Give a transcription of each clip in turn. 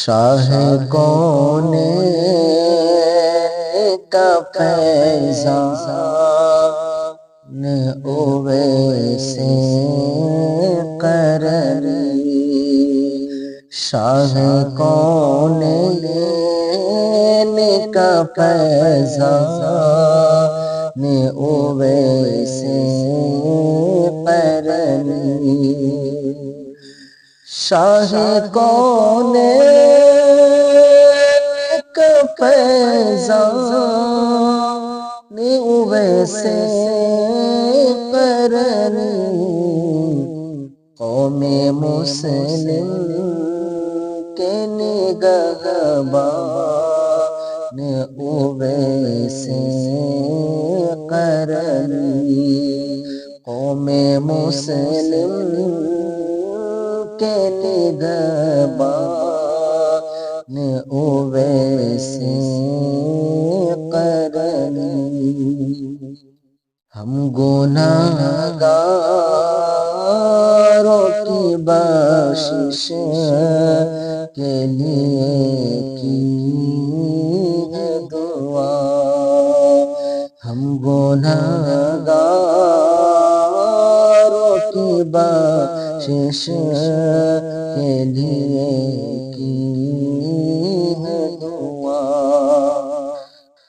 شاہ کون کا فیضان اویس قرنی، شاہ کون کا فیضان اویس قرنی، شاہ کون کا فیضان اویس قرنی، قوم مسلم کے نگہبان اویس قرنی، قوم مسلم کے نگہبان اویس قرنی، ہم گناہگاروں کی بخشش کے لیے کی ہے دعا، ہم گناہگاروں کی بخشش کے لیے کی ہے دعا،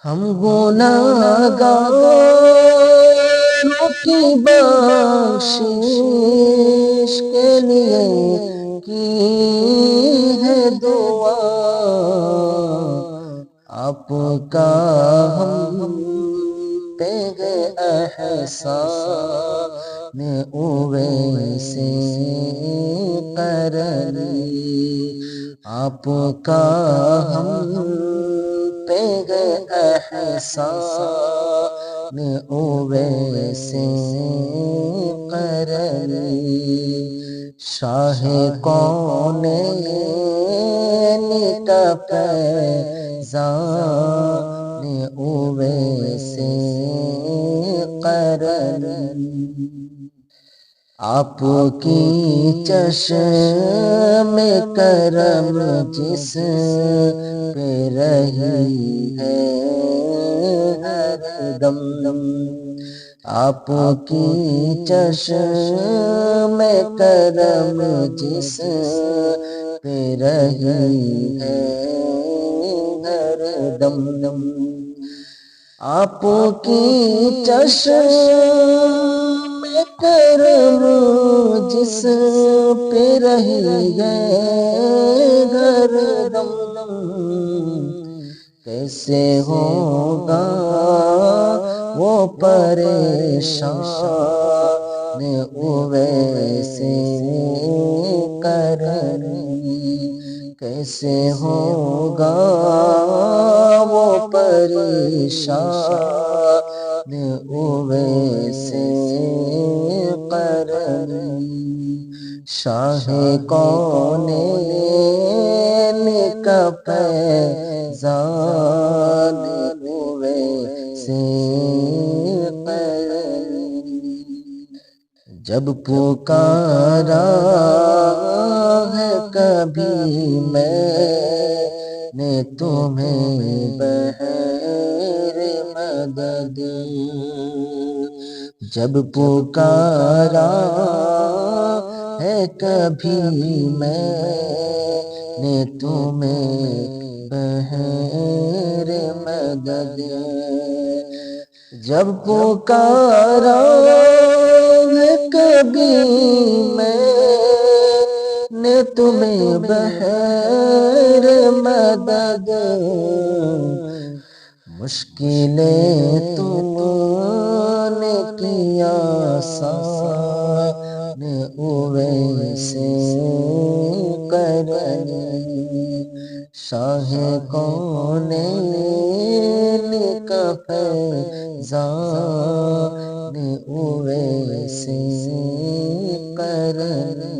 ہم گناہگاروں کی بخشش کے لیے کی ہے دعا، آپ کا ہم پہ ہے احسان اویس قرنی، آپ کا ہم پہ ہے احسان اویس قرنی، شاہ کون کا فیضان اویس قرنی، آپ کی چشم کرم جس پہ رہی ہے ہر دم، آپ کی چشم کرم جس پہ رہی ہے ہر دم، آپ کی چشم کرم جس پہ رہی ہے ہر دم، کیسے ہوگا وہ پریشان اویس قرنی، کیسے ہوگا وہ پریشان اویس قرنی، شاہ کون کا فیضان اویس قرنی، جب پکارا ہے کبھی میں نے تمہیں بہر مدد، جب پکارا ہے کبھی میں نے تمہیں بہر مدد، جب پکارا ہے کبھی میں نے تمہیں بہر مدد، مشکلیں تم نے کیا آسان اویس قرنی، شاہ کون کا فیضان اویس قرنی،